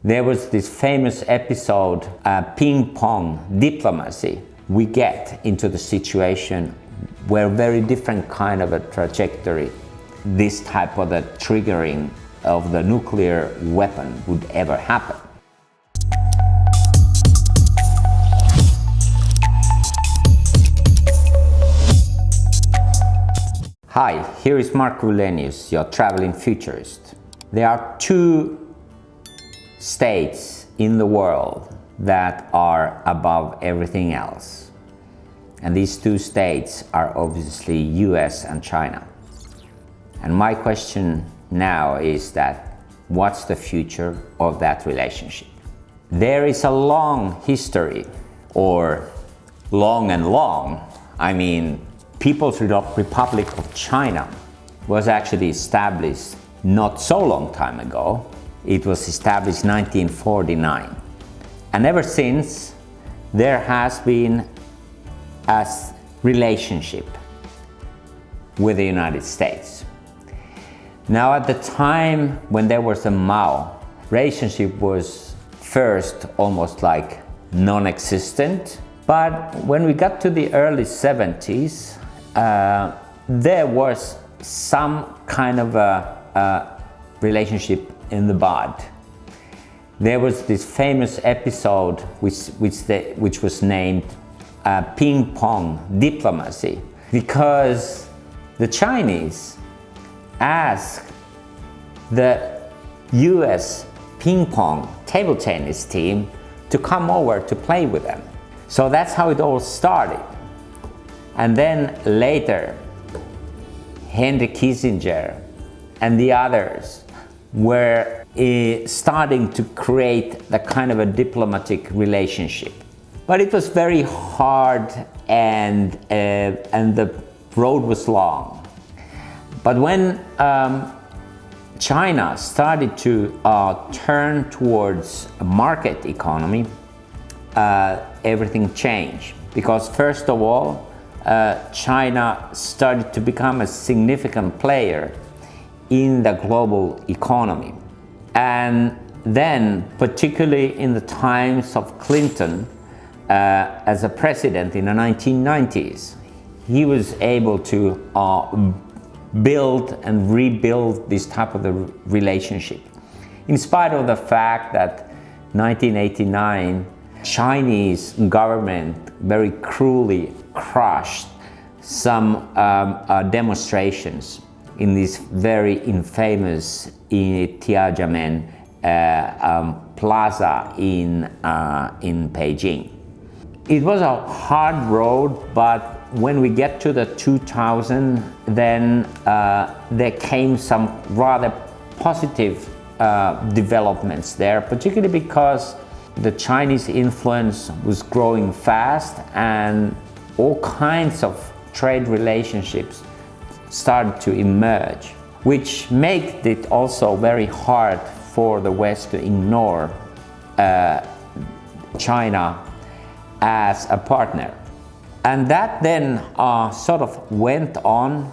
There was this famous episode, ping pong diplomacy. We get into the situation where very different kind of a trajectory, this type of the triggering of the nuclear weapon would ever happen. Hi, here is Markku Wilenius, your traveling futurist. There are two states in the world that are above everything else. And these two states are obviously US and China. And my question now is that, what's the future of that relationship? There is a long history, or long and long, People's Republic of China was actually established not so long time ago. It was established 1949. And ever since, there has been a relationship with the United States. Now, at the time when there was a Mao, relationship was first almost like non-existent. But when we got to the early 70s, there was some kind of a relationship in the bud. There was this famous episode which was named ping pong diplomacy, because the Chinese asked the US ping pong table tennis team to come over to play with them. So that's how it all started. And then later, Henry Kissinger and the others were starting to create the kind of a diplomatic relationship. But it was very hard and the road was long. But when China started to turn towards a market economy, everything changed. Because first of all, China started to become a significant player in the global economy. And then, particularly in the times of Clinton as a president in the 1990s, he was able to build and rebuild this type of the relationship. In spite of the fact that 1989, Chinese government very cruelly crushed some demonstrations in this very infamous Tiananmen plaza in Beijing. It was a hard road, but when we get to the 2000, then there came some rather positive developments there, particularly because the Chinese influence was growing fast and all kinds of trade relationships started to emerge, which made it also very hard for the West to ignore China as a partner. And that then sort of went on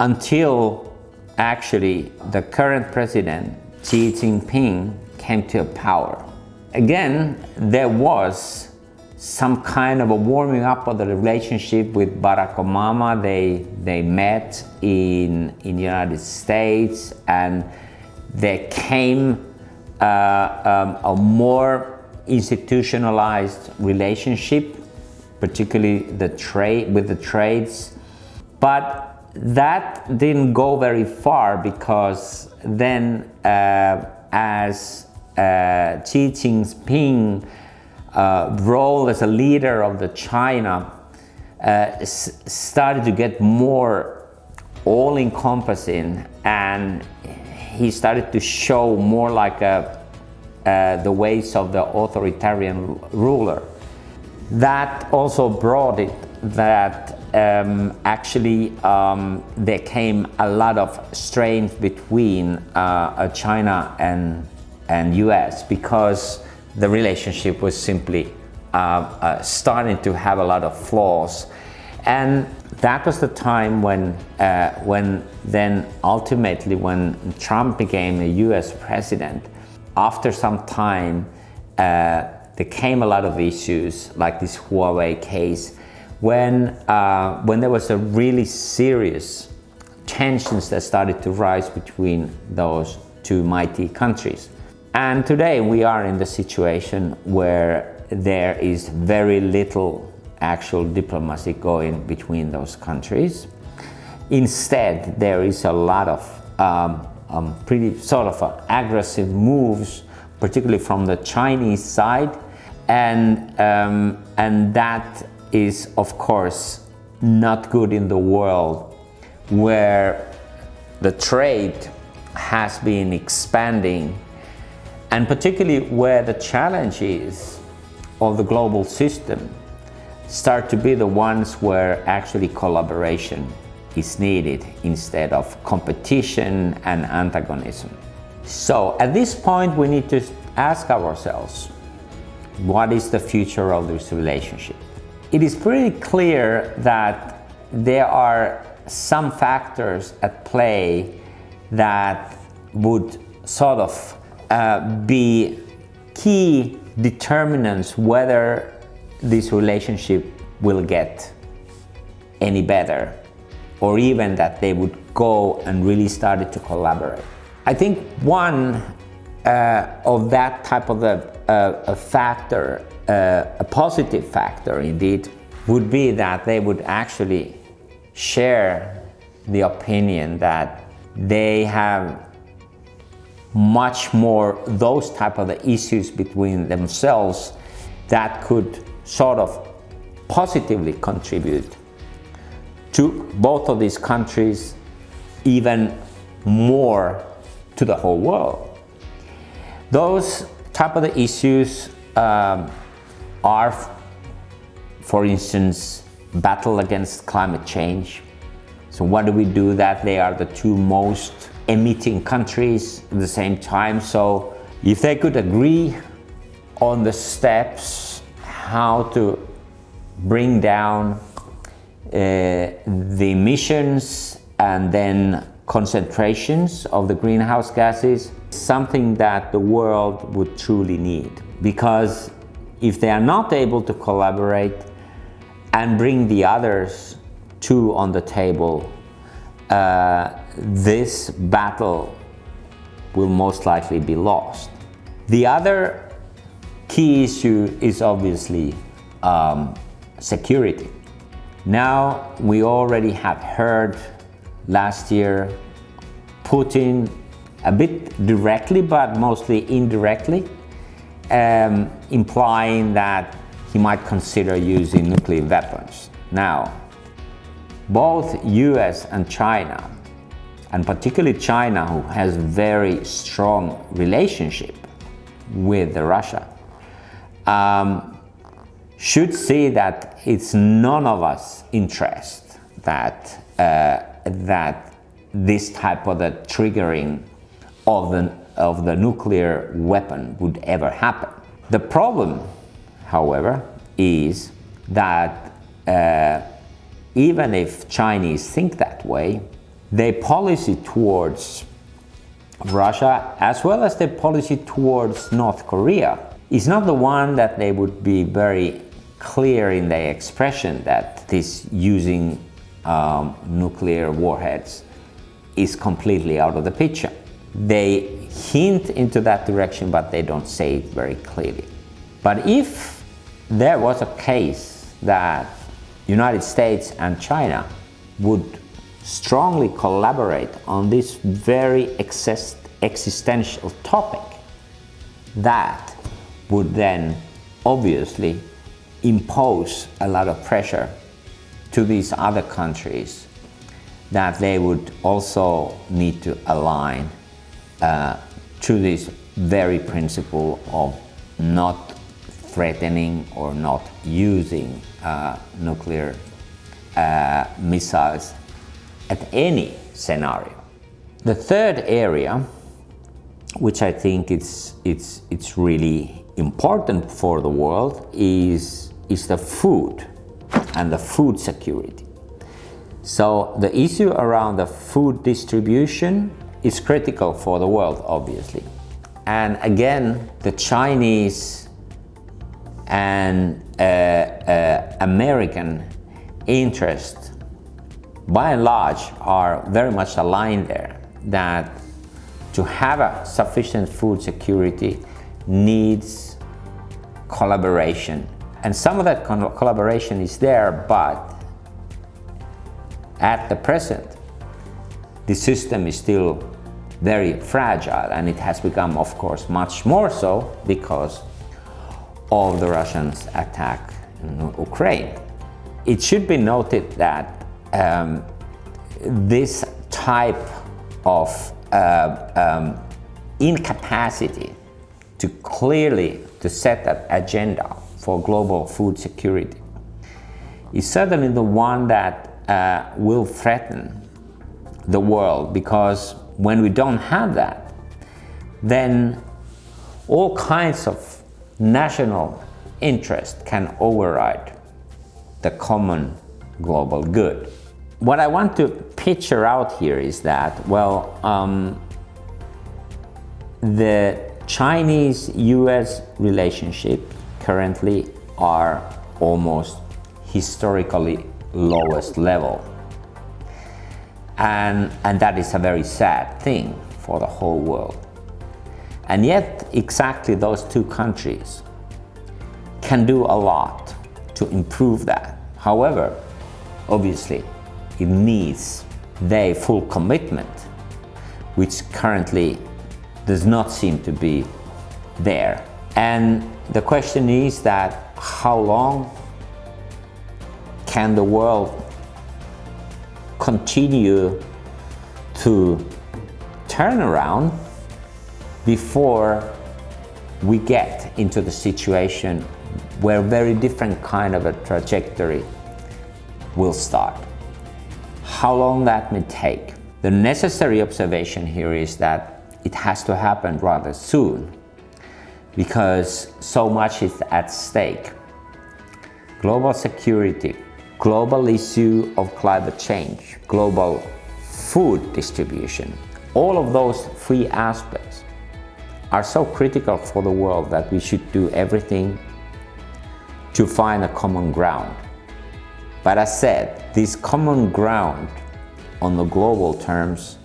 until actually the current president, Xi Jinping, came to power. Again, there was some kind of a warming up of the relationship with Barack Obama. They met in the United States, and there came a more institutionalized relationship, particularly with the trades. But that didn't go very far, because then as Xi Jinping role as a leader of the China started to get more all-encompassing, and he started to show more like the ways of the authoritarian ruler. That also brought it that actually there came a lot of strain between China and US, because the relationship was simply starting to have a lot of flaws. And that was the time when then ultimately when Trump became a US president, after some time, there came a lot of issues, like this Huawei case, when there was a really serious tensions that started to rise between those two mighty countries. And today we are in the situation where there is very little actual diplomacy going between those countries. Instead, there is a lot of pretty sort of aggressive moves, particularly from the Chinese side, and that is, of course, not good in the world where the trade has been expanding, and particularly where the challenges of the global system start to be the ones where actually collaboration is needed instead of competition and antagonism. So at this point we need to ask ourselves, what is the future of this relationship? It is pretty clear that there are some factors at play that would sort of be key determinants whether this relationship will get any better, or even that they would go and really start to collaborate. I think one of that type of a factor, a positive factor indeed, would be that they would actually share the opinion that they have much more those type of the issues between themselves that could sort of positively contribute to both of these countries, even more to the whole world. Those type of the issues are, for instance, battle against climate change. So what do we do that they are the two most emitting countries at the same time? So if they could agree on the steps how to bring down the emissions and then concentrations of the greenhouse gases, something that the world would truly need. Because if they are not able to collaborate and bring the others two on the table, this battle will most likely be lost. The other key issue is obviously security. Now, we already have heard last year Putin, a bit directly but mostly indirectly, implying that he might consider using nuclear weapons. Now, both US and China, and particularly China, who has very strong relationship with Russia, should see that it's none of us interest that this type of the triggering of the nuclear weapon would ever happen. The problem, however, is that even if Chinese think that way, their policy towards Russia, as well as their policy towards North Korea, is not the one that they would be very clear in their expression that this using nuclear warheads is completely out of the picture. They hint into that direction, but they don't say it very clearly. But if there was a case that United States and China would strongly collaborate on this very existential topic, that would then obviously impose a lot of pressure to these other countries that they would also need to align to this very principle of not threatening or not using nuclear missiles at any scenario. The third area, which I think it's really important for the world, is the food and the food security. So the issue around the food distribution is critical for the world, obviously. And again, the Chinese and American interests, by and large, are very much aligned there, that to have a sufficient food security needs collaboration. And some of that collaboration is there, but at the present, the system is still very fragile, and it has become, of course, much more so because of the Russians' attack in Ukraine. It should be noted that this type of incapacity to clearly to set that agenda for global food security is certainly the one that will threaten the world, because when we don't have that, then all kinds of national interest can override the common global good. What I want to picture out here is that, well, the Chinese-US relationship currently are almost historically lowest level. And that is a very sad thing for the whole world. And yet, exactly those two countries can do a lot to improve that. However, obviously, it needs their full commitment, which currently does not seem to be there. And the question is that how long can the world continue to turn around before we get into the situation where very different kind of a trajectory will start? How long that may take? The necessary observation here is that it has to happen rather soon, because so much is at stake. Global security, global issue of climate change, global food distribution, all of those three aspects are so critical for the world that we should do everything to find a common ground. But as said, this common ground on the global terms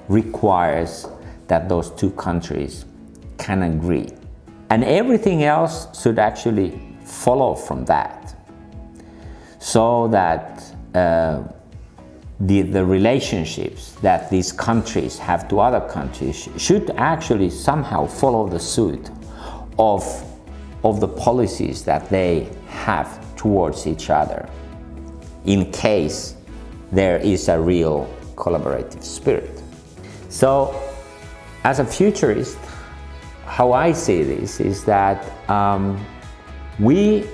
requires that those two countries can agree. And everything else should actually follow from that, so that the relationships that these countries have to other countries should actually somehow follow the suit of the policies that they have towards each other, in case there is a real collaborative spirit. So, as a futurist, how I see this is that we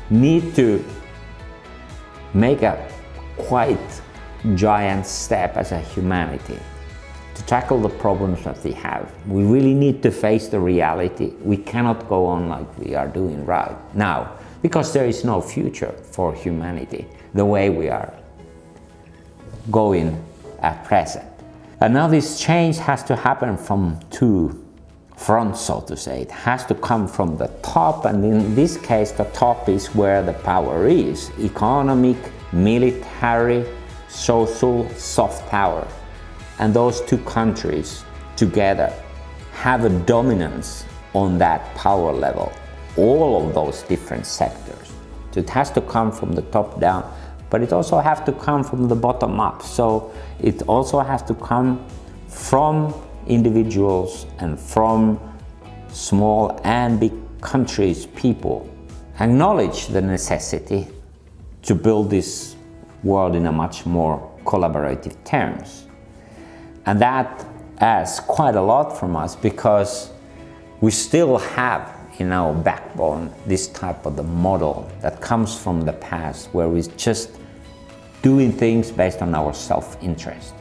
need to make a quite giant step as a humanity to tackle the problems that we have. We really need to face the reality. We cannot go on like we are doing right now, because there is no future for humanity the way we are going at present. And now this change has to happen from two fronts, so to say. It has to come from the top, and in this case the top is where the power is: economic, military, social, soft power. And those two countries together have a dominance on that power level, all of those different sectors. So it has to come from the top down, but it also has to come from the bottom up. So it also has to come from individuals and from small and big countries, people acknowledge the necessity to build this world in a much more collaborative terms. And that asks quite a lot from us, because we still have in our backbone this type of the model that comes from the past, where we're just doing things based on our self-interest.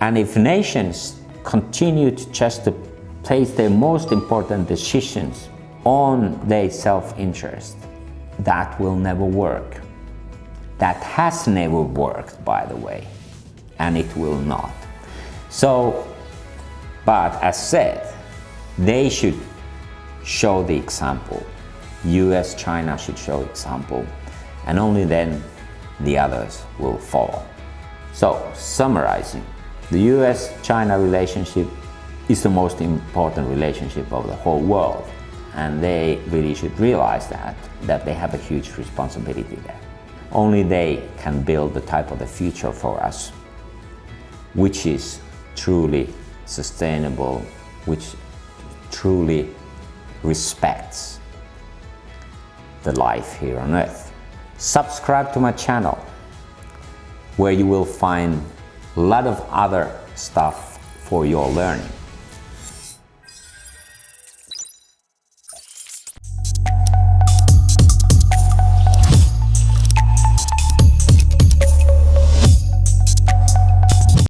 And if nations continue to just to place their most important decisions on their self-interest, that will never work. That has never worked, by the way, and it will not. So But as said, they should show the example. US, China should show example, and only then the others will follow. So, summarizing, the US-China relationship is the most important relationship of the whole world, and they really should realize that they have a huge responsibility there. Only they can build the type of the future for us, which is truly sustainable, which truly respects the life here on Earth. Subscribe to my channel, where you will find a lot of other stuff for your learning.